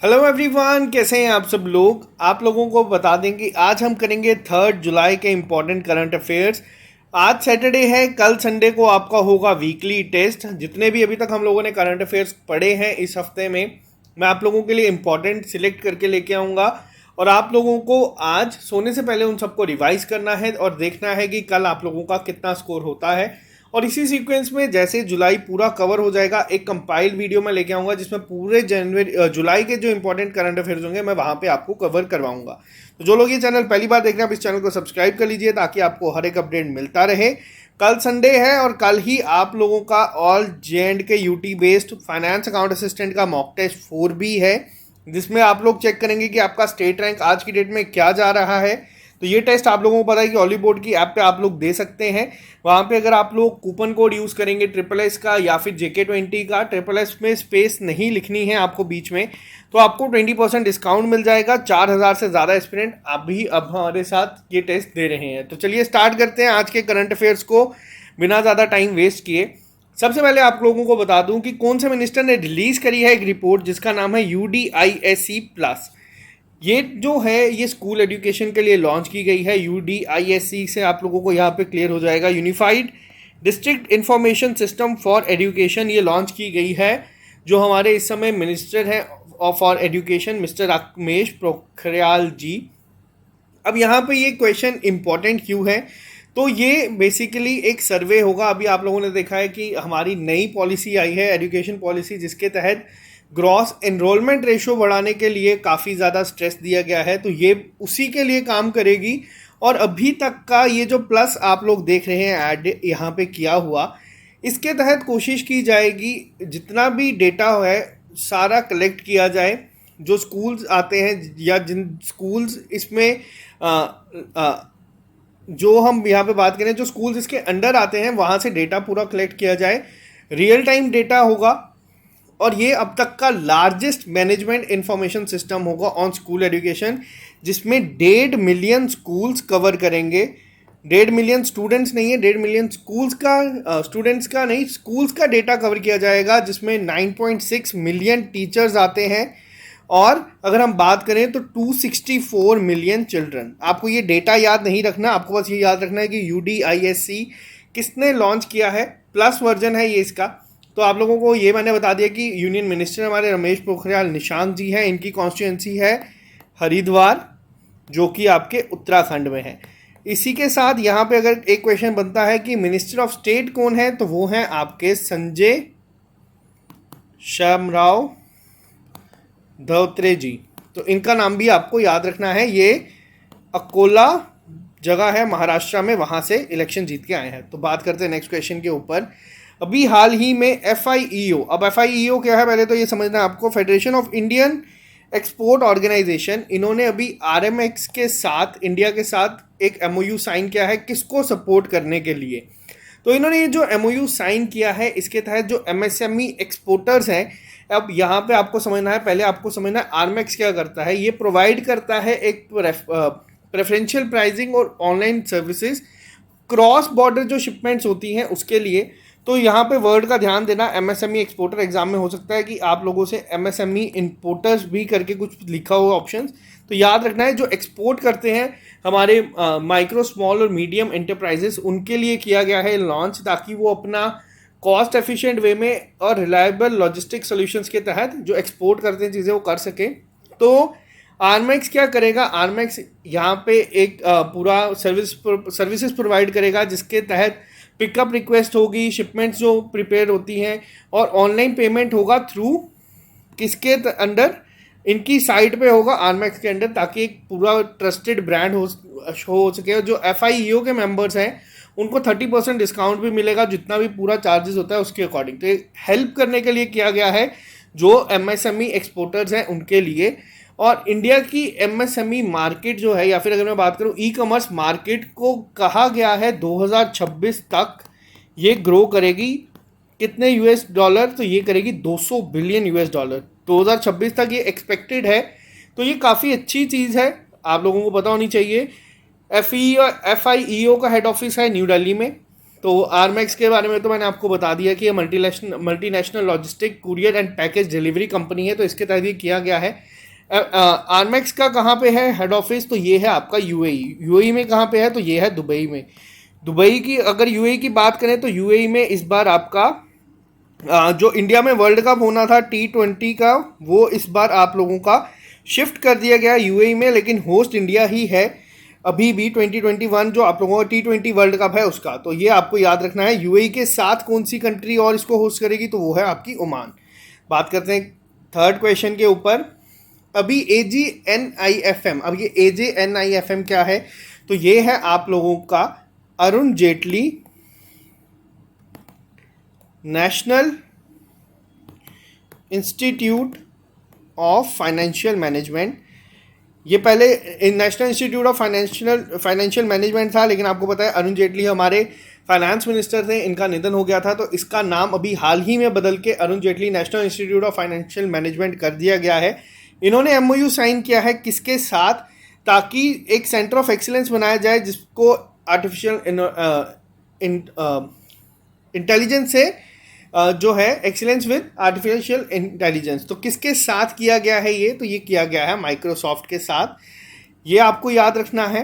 Hello everyone, कैसे हैं आप सब लोग। आप लोगों को बता दें कि आज हम करेंगे 3 जुलाई के इम्पॉर्टेंट करंट अफेयर्स। आज सैटरडे है, कल संडे को आपका होगा वीकली टेस्ट। जितने भी अभी तक हम लोगों ने करंट अफेयर्स पढ़े हैं इस हफ्ते में, मैं आप लोगों के लिए इम्पॉर्टेंट सिलेक्ट करके लेके आऊँगा और आप लोगों को आज सोने से पहले उन सबको रिवाइज करना है और देखना है कि कल आप लोगों का कितना स्कोर होता है। और इसी सीक्वेंस में जैसे जुलाई पूरा कवर हो जाएगा, एक कंपाइल्ड वीडियो मैं लेके आऊँगा जिसमें पूरे जुलाई के जो इंपॉर्टेंट करंट अफेयर्स होंगे मैं वहाँ पे आपको कवर करवाऊँगा। तो जो लोग ये चैनल पहली बार देख रहे हैं, आप इस चैनल को सब्सक्राइब कर लीजिए ताकि आपको हर एक अपडेट मिलता रहे। कल संडे है और कल ही आप लोगों का all J&K UT based finance account assistant का मॉक टेस्ट 4B है, जिसमें आप लोग चेक करेंगे कि आपका स्टेट रैंक आज की डेट में क्या जा रहा है। तो ये टेस्ट आप लोगों को पता है कि ऑली बोर्ड की ऐप पे आप लोग दे सकते हैं। वहाँ पे अगर आप लोग कूपन कोड यूज़ करेंगे SSS का या फिर JK20 का, SSS में स्पेस नहीं लिखनी है आपको बीच में, तो आपको 20% डिस्काउंट मिल जाएगा। 4000 से ज़्यादा एस्पिरेंट अभी अब हमारे साथ ये टेस्ट दे रहे हैं। तो चलिए स्टार्ट करते हैं आज के करंट अफेयर्स को बिना ज़्यादा टाइम वेस्ट किए। सबसे पहले आप लोगों को बता दूं कि कौन से मिनिस्टर ने रिलीज़ करी है एक रिपोर्ट जिसका नाम है UDISC+। ये जो है ये स्कूल एजुकेशन के लिए लॉन्च की गई है। UDISC से आप लोगों को यहाँ पे क्लियर हो जाएगा, unified district information system for education ये लॉन्च की गई है। जो हमारे इस समय मिनिस्टर हैं for education mister Ramesh Pokhriyal ji. अब यहाँ पे ये क्वेश्चन इम्पॉर्टेंट क्यों है, तो ये बेसिकली एक सर्वे होगा। अभी आप लोगों ने देखा है कि हमारी नई पॉलिसी आई है एजुकेशन पॉलिसी, जिसके तहत ग्रॉस एनरोलमेंट रेशो बढ़ाने के लिए काफ़ी ज़्यादा स्ट्रेस दिया गया है। तो ये उसी के लिए काम करेगी। और अभी तक का ये जो प्लस आप लोग देख रहे हैं ऐड यहाँ पे किया हुआ, इसके तहत कोशिश की जाएगी जितना भी डेटा है सारा कलेक्ट किया जाए। जो स्कूल्स आते हैं या जिन स्कूल्स इसमें जो हम यहाँ पे बात करें, जो स्कूल्स इसके अंडर आते हैं वहाँ से डेटा पूरा कलेक्ट किया जाए। रियल टाइम डेटा होगा और ये अब तक का लार्जेस्ट मैनेजमेंट इंफॉर्मेशन सिस्टम होगा ऑन स्कूल एजुकेशन, जिसमें 1.5 मिलियन स्कूल्स कवर करेंगे। 1.5 मिलियन स्टूडेंट्स नहीं है, 1.5 मिलियन स्कूल्स का, स्टूडेंट्स का नहीं, स्कूल्स का डेटा कवर किया जाएगा, जिसमें 9.6 मिलियन टीचर्स आते हैं। और अगर हम बात करें तो 264 मिलियन चिल्ड्रन। आपको ये डेटा याद नहीं रखना, आपको बस ये याद रखना है कि UDISC किसने लॉन्च किया है, प्लस वर्जन है ये इसका। तो आप लोगों को ये मैंने बता दिया कि यूनियन मिनिस्टर हमारे रमेश पोखरियाल निशंक जी हैं। इनकी कॉन्स्टिट्यूंसी है हरिद्वार, जो कि आपके उत्तराखंड में है। इसी के साथ यहाँ पे अगर एक क्वेश्चन बनता है कि मिनिस्टर ऑफ स्टेट कौन है, तो वो हैं आपके संजय शामराव धोत्रे जी। तो इनका नाम भी आपको याद रखना है। ये अकोला जगह है महाराष्ट्र में, वहाँ से इलेक्शन जीत के आए हैं। तो बात करते हैं नेक्स्ट क्वेश्चन के ऊपर। अभी हाल ही में FIEO, अब FIEO क्या है पहले तो ये समझना है आपको, federation of Indian export organisation, इन्होंने अभी RMX के साथ, इंडिया के साथ एक MOU साइन किया है। किसको सपोर्ट करने के लिए? तो इन्होंने ये जो MOU साइन किया है, इसके तहत जो MSME एक्सपोर्टर्स हैं, अब यहाँ पे आपको समझना है, पहले आपको समझना है RMX क्या करता है। ये प्रोवाइड करता है एक प्रेफरेंशियल प्राइसिंग और ऑनलाइन सर्विसेज क्रॉस बॉर्डर जो शिपमेंट्स होती हैं उसके लिए। तो यहाँ पे वर्ड का ध्यान देना, MSME एक्सपोर्टर एग्जाम में हो सकता है कि आप लोगों से MSME इंपोर्टर्स भी करके कुछ लिखा हुआ ऑप्शंस, तो याद रखना है जो एक्सपोर्ट करते हैं हमारे माइक्रो स्मॉल और मीडियम एंटरप्राइजेस, उनके लिए किया गया है लॉन्च, ताकि वो अपना कॉस्ट एफिशिएंट वे में और रिलायबल लॉजिस्टिक सॉल्यूशंस के तहत जो एक्सपोर्ट करते हैं चीज़ें वो कर सके। तो RMX क्या करेगा, RMX यहाँ पे एक पूरा सर्विसेज प्रोवाइड करेगा, जिसके तहत पिकअप रिक्वेस्ट होगी, शिपमेंट्स जो प्रिपेयर होती हैं, और ऑनलाइन पेमेंट होगा थ्रू किसके अंडर, इनकी साइट पे होगा RMX के अंडर, ताकि एक पूरा ट्रस्टेड ब्रांड हो सके। जो FIEO के मेंबर्स हैं उनको 30% डिस्काउंट भी मिलेगा, जितना भी पूरा चार्जेस होता है उसके अकॉर्डिंग। तो हेल्प करने के लिए किया गया है जो MSME एक्सपोर्टर्स हैं उनके लिए। और इंडिया की MSME मार्केट जो है, या फिर अगर मैं बात करूँ ई-कॉमर्स मार्केट को, कहा गया है 2026 तक ये ग्रो करेगी। कितने $? तो ये करेगी $200 बिलियन। 2026 तक ये एक्सपेक्टेड है। तो ये काफ़ी अच्छी चीज़ है, आप लोगों को पता होनी चाहिए। FIEO का हेड ऑफिस है न्यू दिल्ली में। तो आरमैक्स के बारे में तो मैंने आपको बता दिया कि ये multinational logistic courier and package delivery company है, तो इसके तहत ये किया गया है। आरमैक्स का कहाँ पे है हेड ऑफिस, तो ये है आपका यूएई। यूएई में कहाँ पे है, तो ये है दुबई में। दुबई की अगर यूएई की बात करें तो यूएई में इस बार आपका जो इंडिया में वर्ल्ड कप होना था T20 का, वो इस बार आप लोगों का शिफ्ट कर दिया गया यूएई में, लेकिन होस्ट इंडिया ही है अभी भी 2021 जो आप लोगों का T20 वर्ल्ड कप है उसका। तो ये आपको याद रखना है। यूएई के साथ कौन सी कंट्री और इसको होस्ट करेगी, तो वो है आपकी ओमान। बात करते हैं थर्ड क्वेश्चन के ऊपर। अभी AGNIFM, अब ये AGNIFM क्या है, तो ये है आप लोगों का Arun Jaitley national institute of financial management. ये पहले national institute of financial management था, लेकिन आपको पता है अरुण जेटली हमारे फाइनेंस मिनिस्टर थे, इनका निधन हो गया था, तो इसका नाम अभी हाल ही में बदल के Arun Jaitley national institute of financial management कर दिया गया है। इन्होंने MOU साइन किया है किसके साथ, ताकि एक सेंटर ऑफ एक्सीलेंस बनाया जाए जिसको आर्टिफिशियल इंटेलिजेंस से जो है एक्सीलेंस विद आर्टिफिशियल इंटेलिजेंस। तो किसके साथ किया गया है ये, तो ये किया गया है माइक्रोसॉफ्ट के साथ। ये आपको याद रखना है।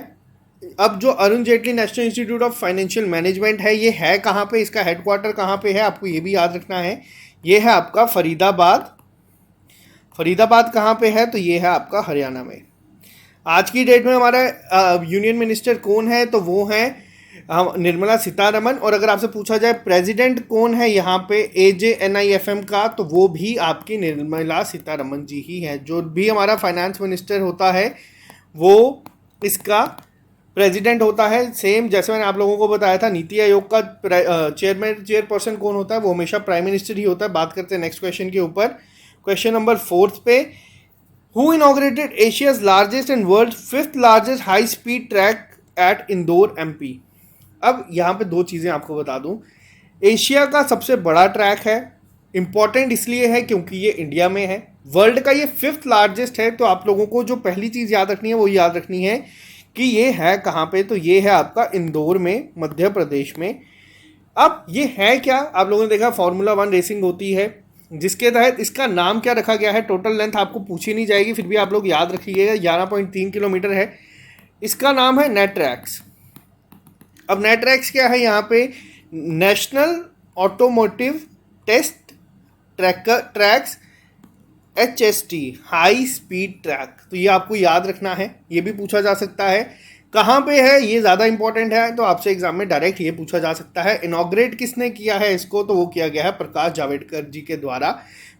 अब जो Arun Jaitley national institute of financial management है, ये है कहाँ पे, इसका हेडक्वार्टर कहाँ पे है, आपको ये भी याद रखना है। ये है आपका फरीदाबाद। फरीदाबाद कहाँ पे है, तो ये है आपका हरियाणा में। आज की डेट में हमारा यूनियन मिनिस्टर कौन है, तो वो हैं निर्मला सीतारमन। और अगर आपसे पूछा जाए प्रेसिडेंट कौन है यहाँ पे AGNIFM का, तो वो भी आपकी निर्मला सीतारमन जी ही है। जो भी हमारा फाइनेंस मिनिस्टर होता है वो इसका प्रेसिडेंट होता है। सेम जैसे मैंने आप लोगों को बताया था नीति आयोग का चेयरपर्सन कौन होता है, वो हमेशा प्राइम मिनिस्टर ही होता है। बात करते हैं नेक्स्ट क्वेश्चन के ऊपर। क्वेश्चन नंबर 4 पे, who inaugurated Asia's largest and world 5th largest high speed track at Indore MP। अब यहाँ पे दो चीज़ें आपको बता दूँ। एशिया का सबसे बड़ा ट्रैक है, इम्पॉर्टेंट इसलिए है क्योंकि ये इंडिया में है। वर्ल्ड का ये 5th लार्जेस्ट है। तो आप लोगों को जो पहली चीज़ याद रखनी है वो याद रखनी है कि ये है कहाँ पे, तो ये है आपका इंदौर में, मध्य प्रदेश में। अब ये है क्या, आप लोगों ने देखा Formula 1 रेसिंग होती है, जिसके तहत इसका नाम क्या रखा गया है। टोटल लेंथ आपको पूछी नहीं जाएगी, फिर भी आप लोग याद रखिएगा 11.3 किलोमीटर है। इसका नाम है नेट्रैक्स। अब नेट्रैक्स क्या है, यहाँ पे national automotive test tracks HST high speed track. तो ये आपको याद रखना है, ये भी पूछा जा सकता है। कहाँ पे है ये ज़्यादा इंपॉर्टेंट है, तो आपसे एग्जाम में डायरेक्ट ये पूछा जा सकता है। इनॉग्रेट किसने किया है इसको, तो वो किया गया है प्रकाश जावड़ेकर जी के द्वारा।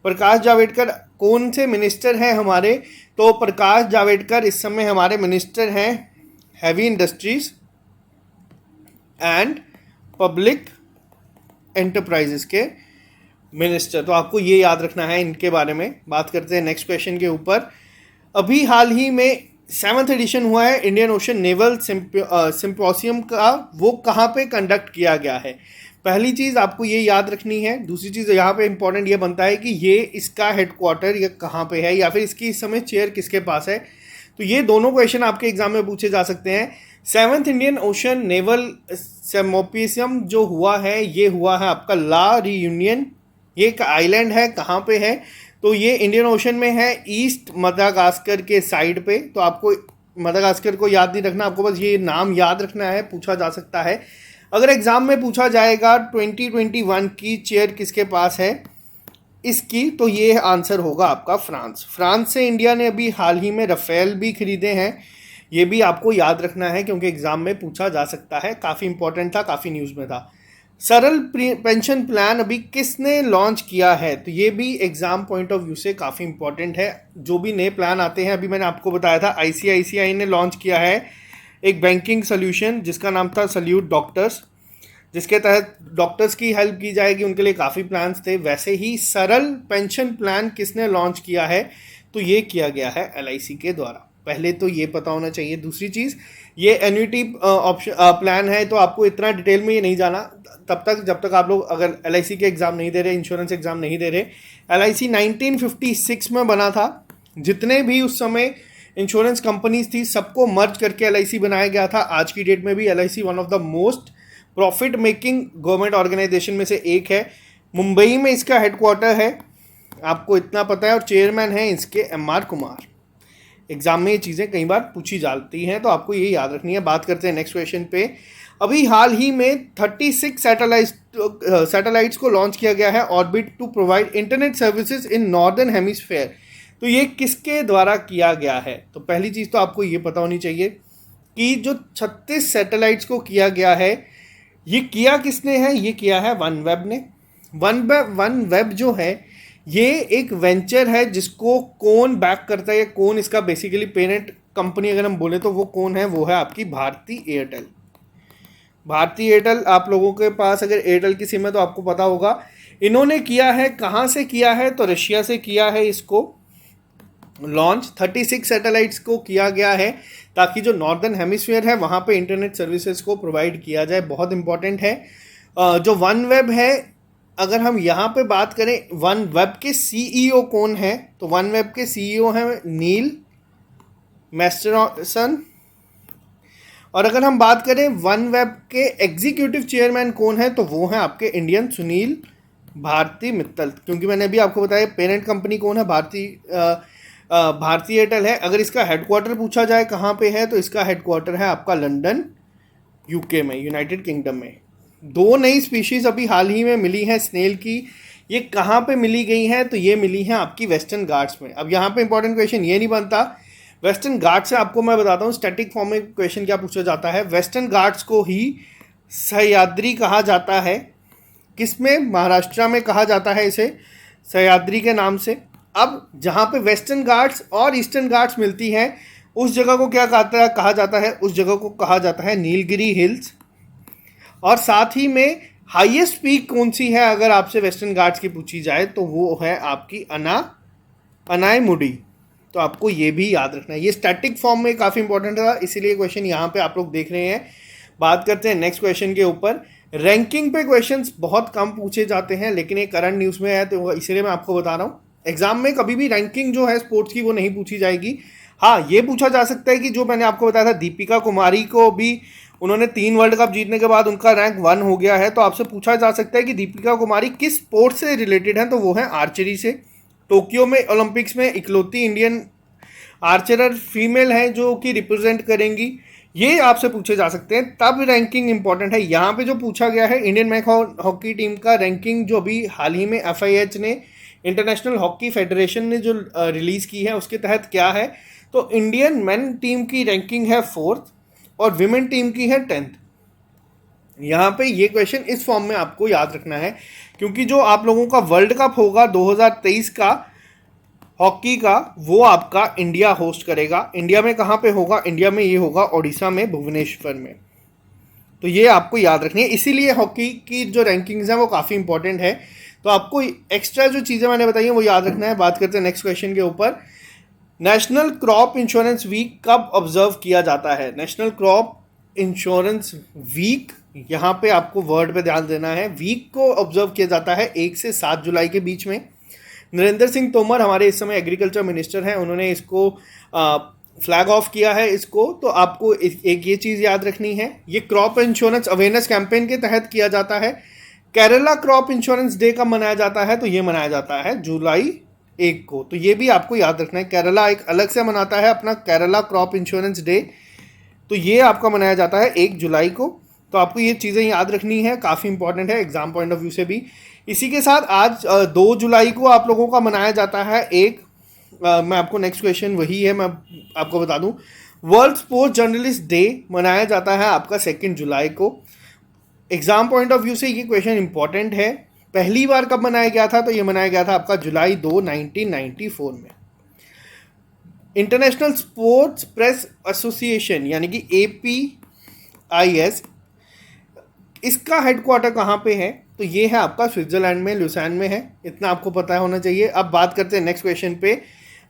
प्रकाश जावड़ेकर कौन से मिनिस्टर हैं हमारे, तो प्रकाश जावड़ेकर इस समय हमारे मिनिस्टर हैं heavy industries and public enterprises के मिनिस्टर। तो आपको ये याद रखना है इनके बारे में। बात करते हैं नेक्स्ट क्वेश्चन के ऊपर। अभी हाल ही में 7th एडिशन हुआ है इंडियन ओशन नेवल सिम्पोसियम का, वो कहाँ पे कंडक्ट किया गया है। पहली चीज़ आपको ये याद रखनी है। दूसरी चीज़ यहाँ पे इंपॉर्टेंट ये बनता है कि ये इसका हेडक्वार्टर ये कहाँ पे है, या फिर इसकी इस समय चेयर किसके पास है। तो ये दोनों क्वेश्चन आपके एग्जाम में पूछे जा सकते हैं। 7th इंडियन ओशन नेवल सिम्पोसियम जो हुआ है, ये हुआ है आपका ला रियूनियन। ये एक आइलैंड है, कहाँ पे है, तो ये इंडियन ओशन में है, ईस्ट मदागास्कर के साइड पे। तो आपको मदागास्कर को याद नहीं रखना, आपको बस ये नाम याद रखना है, पूछा जा सकता है। अगर एग्जाम में पूछा जाएगा 2021 की चेयर किसके पास है इसकी, तो ये आंसर होगा आपका फ्रांस। फ्रांस से इंडिया ने अभी हाल ही में राफेल भी खरीदे हैं, ये भी आपको याद रखना है क्योंकि एग्जाम में पूछा जा सकता है। काफ़ी इंपॉर्टेंट था, काफ़ी न्यूज़ में था। सरल पेंशन प्लान अभी किसने लॉन्च किया है, तो ये भी एग्जाम पॉइंट ऑफ व्यू से काफ़ी इंपॉर्टेंट है। जो भी नए प्लान आते हैं, अभी मैंने आपको बताया था ICICI ने लॉन्च किया है एक बैंकिंग सोल्यूशन जिसका नाम था सल्यूट डॉक्टर्स, जिसके तहत डॉक्टर्स की हेल्प की जाएगी, उनके लिए काफ़ी प्लान्स थे। वैसे ही सरल पेंशन प्लान किसने लॉन्च किया है, तो ये किया गया है LIC के द्वारा। पहले तो ये पता होना चाहिए। दूसरी चीज़, ये एन्युटी ऑप्शन प्लान है, तो आपको इतना डिटेल में ये नहीं जाना तब तक जब तक आप लोग अगर LIC के एग्ज़ाम नहीं दे रहे, इंश्योरेंस एग्ज़ाम नहीं दे रहे। LIC 1956 में बना था। जितने भी उस समय इंश्योरेंस कंपनीज थी सबको मर्ज करके LIC बनाया गया था। आज की डेट में भी LIC one of the most profit making government organisation में से एक है। मुंबई में इसका हेडक्वार्टर है, आपको इतना पता है, और चेयरमैन है इसके MR कुमार। एग्जाम में ये चीज़ें कई बार पूछी जाती हैं, तो आपको ये याद रखनी है। बात करते हैं नेक्स्ट क्वेश्चन पे। अभी हाल ही में 36 सैटेलाइट्स को लॉन्च किया गया है orbit to provide internet services in northern hemisphere. तो ये किसके द्वारा किया गया है? तो पहली चीज़ तो आपको ये पता होनी चाहिए कि जो 36 सैटेलाइट्स को किया गया है, ये किया किसने है? ये किया है वनवेब ने। वनवेब जो है ये एक वेंचर है जिसको कौन बैक करता है, या कौन इसका बेसिकली पेरेंट कंपनी अगर हम बोले तो वो कौन है? वो है आपकी भारती एयरटेल। भारती एयरटेल, आप लोगों के पास अगर एयरटेल की सिम है तो आपको पता होगा। इन्होंने किया है, कहाँ से किया है? तो रशिया से किया है इसको लॉन्च। 36 सैटेलाइट्स को किया गया है ताकि जो नॉर्दर्न हेमिस्फीयर है वहाँ पे इंटरनेट सर्विसेज को प्रोवाइड किया जाए। बहुत इंपॉर्टेंट है। जो वनवेब है, अगर हम यहाँ पे बात करें वनवेब के CEO कौन है, तो वनवेब के CEO हैं नील मैस्टरसन। और अगर हम बात करें वनवेब के एग्जीक्यूटिव चेयरमैन कौन है, तो वो हैं आपके इंडियन सुनील भारती मित्तल। क्योंकि मैंने अभी आपको बताया पेरेंट कंपनी कौन है, भारती एयरटेल है। अगर इसका हेडक्वार्टर पूछा जाए कहाँ पे है, तो इसका हेडक्वार्टर है आपका लंदन, UK में, यूनाइटेड किंगडम में। 2 नई स्पीशीज़ अभी हाल ही में मिली हैं स्नेल की। ये कहाँ पे मिली गई हैं? तो ये मिली हैं आपकी वेस्टर्न घाट्स में। अब यहाँ पे इंपॉर्टेंट क्वेश्चन ये नहीं बनता, वेस्टर्न घाट्स से आपको मैं बताता हूँ स्टैटिक फॉर्म में क्वेश्चन क्या पूछा जाता है। वेस्टर्न घाट्स को ही सह्याद्री कहा जाता है। किसमें? महाराष्ट्र में कहा जाता है इसे सह्याद्री के नाम से। अब जहाँ पे वेस्टर्न घाट्स और ईस्टर्न घाट्स मिलती हैं उस जगह को क्या कहा जाता है? उस जगह को कहा जाता है नीलगिरी हिल्स। और साथ ही में हाईएस्ट पीक कौन सी है अगर आपसे वेस्टर्न घाट्स की पूछी जाए, तो वो है आपकी अनायमुडी। तो आपको ये भी याद रखना है। ये स्टैटिक फॉर्म में काफ़ी इंपॉर्टेंट था, इसीलिए क्वेश्चन यहाँ पे आप लोग देख रहे हैं। बात करते हैं नेक्स्ट क्वेश्चन के ऊपर। रैंकिंग पे क्वेश्चंस बहुत कम पूछे जाते हैं, लेकिन ये करंट न्यूज़ में है तो इसीलिए मैं आपको बता रहा हूँ। एग्जाम में कभी भी रैंकिंग जो है स्पोर्ट्स की वो नहीं पूछी जाएगी। हाँ, ये पूछा जा सकता है कि जो मैंने आपको बताया था दीपिका कुमारी को भी उन्होंने 3 वर्ल्ड कप जीतने के बाद उनका रैंक 1 हो गया है, तो आपसे पूछा जा सकता है कि दीपिका कुमारी किस स्पोर्ट से रिलेटेड हैं, तो वो है आर्चरी से। टोक्यो में ओलंपिक्स में इकलौती इंडियन आर्चरर फीमेल हैं जो कि रिप्रेजेंट करेंगी, ये आपसे पूछे जा सकते हैं। तब रैंकिंग इंपॉर्टेंट है। यहाँ पे जो पूछा गया है इंडियन मैन हॉकी टीम का रैंकिंग जो अभी हाल ही में FIH ने, इंटरनेशनल हॉकी फेडरेशन ने जो रिलीज़ की है उसके तहत क्या है, तो इंडियन मेन टीम की रैंकिंग है 4th और विमेन टीम की है 10th। यहाँ पे ये क्वेश्चन इस फॉर्म में आपको याद रखना है, क्योंकि जो आप लोगों का वर्ल्ड कप होगा 2023 का हॉकी का, वो आपका इंडिया होस्ट करेगा। इंडिया में कहाँ पे होगा? इंडिया में ये होगा ओडिशा में, भुवनेश्वर में। तो ये आपको याद रखनी है, इसीलिए हॉकी की जो रैंकिंग्स हैं वो काफ़ी इंपॉर्टेंट है। तो आपको एक्स्ट्रा जो चीज़ें मैंने बताई हैं वो याद रखना है। बात करते हैं नेक्स्ट क्वेश्चन के ऊपर। नेशनल क्रॉप इंश्योरेंस वीक कब ऑब्जर्व किया जाता है? नेशनल क्रॉप इंश्योरेंस वीक, यहाँ पे आपको वर्ड पे ध्यान देना है। वीक को ऑब्जर्व किया जाता है 1 से 7 जुलाई के बीच में। नरेंद्र सिंह तोमर हमारे इस समय एग्रीकल्चर मिनिस्टर हैं, उन्होंने इसको फ्लैग ऑफ किया है इसको। तो आपको एक ये चीज़ याद रखनी है, ये क्रॉप इंश्योरेंस अवेयरनेस कैंपेन के तहत किया जाता है। केरला क्रॉप इंश्योरेंस डे कब मनाया जाता है? तो ये मनाया जाता है जुलाई 1 को। तो ये भी आपको याद रखना है। केरला एक अलग से मनाता है अपना केरला क्रॉप इंश्योरेंस डे, तो ये आपका मनाया जाता है 1 जुलाई को। तो आपको ये चीज़ें याद रखनी है, काफ़ी इंपॉर्टेंट है एग्जाम पॉइंट ऑफ व्यू से भी। इसी के साथ आज 2 जुलाई को आप लोगों का मनाया जाता है मैं आपको नेक्स्ट क्वेश्चन वही है, मैं आपको बता दूं, वर्ल्ड स्पोर्ट्स जर्नलिस्ट डे मनाया जाता है आपका 2 जुलाई को। एग्जाम पॉइंट ऑफ व्यू से ये क्वेश्चन इंपॉर्टेंट है। पहली बार कब मनाया गया था? तो ये मनाया गया था आपका जुलाई 2, 1994 में। इंटरनेशनल स्पोर्ट्स प्रेस एसोसिएशन यानी कि APIS, इसका हेडक्वार्टर कहाँ पे है? तो ये है आपका स्विट्जरलैंड में, ल्यूसान में है। इतना आपको पता होना चाहिए। अब बात करते हैं नेक्स्ट क्वेश्चन पे,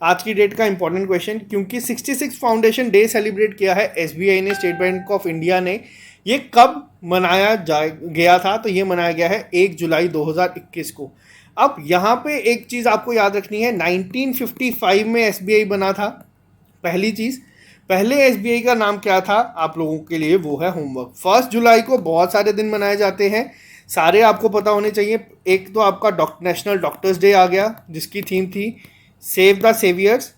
आज की डेट का इंपॉर्टेंट क्वेश्चन, क्योंकि 66 फाउंडेशन डे सेलिब्रेट किया है SBI ने, स्टेट बैंक ऑफ इंडिया ने। ये कब मनाया गया था? तो ये मनाया गया है 1 जुलाई 2021 को। अब यहाँ पे एक चीज़ आपको याद रखनी है, 1955 में SBI बना था, पहली चीज़। पहले एसबीआई का नाम क्या था आप लोगों के लिए, वो है होमवर्क। 1 जुलाई को बहुत सारे दिन मनाए जाते हैं, सारे आपको पता होने चाहिए। एक तो आपका नेशनल डॉक्टर्स डे आ गया, जिसकी थीम थी सेव द सेवियर्स।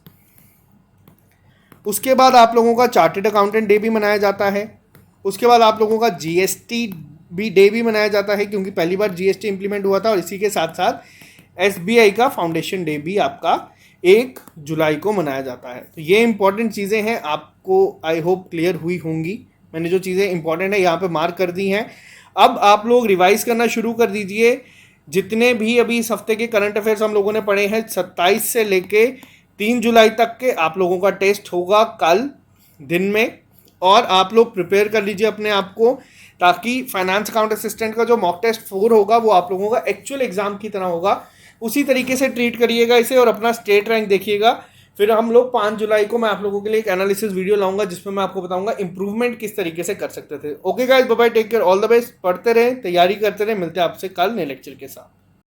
उसके बाद आप लोगों का चार्टेड अकाउंटेंट डे भी मनाया जाता है। उसके बाद आप लोगों का जीएसटी भी डे भी मनाया जाता है, क्योंकि पहली बार जीएसटी इंप्लीमेंट हुआ था। और इसी के साथ साथ एसबीआई का फाउंडेशन डे भी आपका 1 जुलाई को मनाया जाता है। तो ये इंपॉर्टेंट चीज़ें हैं, आपको आई होप क्लियर हुई होंगी। मैंने जो चीज़ें इंपॉर्टेंट है यहाँ पे मार्क कर दी हैं। अब आप लोग रिवाइज करना शुरू कर दीजिए। जितने भी अभी इस हफ्ते के करंट अफेयर्स हम लोगों ने पढ़े हैं, 27 से लेके 3 जुलाई तक के आप लोगों का टेस्ट होगा कल दिन में। और आप लोग प्रिपेयर कर लीजिए अपने आप को, ताकि फाइनेंस अकाउंट असिस्टेंट का जो मॉक टेस्ट 4 होगा वो आप लोगों का एक्चुअल एग्जाम की तरह होगा। उसी तरीके से ट्रीट करिएगा इसे और अपना स्टेट रैंक देखिएगा। फिर हम लोग 5 जुलाई को मैं आप लोगों के लिए एक एनालिसिस वीडियो लाऊंगा, जिसमें मैं आपको बताऊंगा इंप्रूवमेंट किस तरीके से कर सकते थे। Okay guys, bye bye, take care, all the best. पढ़ते रहें, तैयारी करते रहें। मिलते हैं आपसे कल नए लेक्चर के साथ।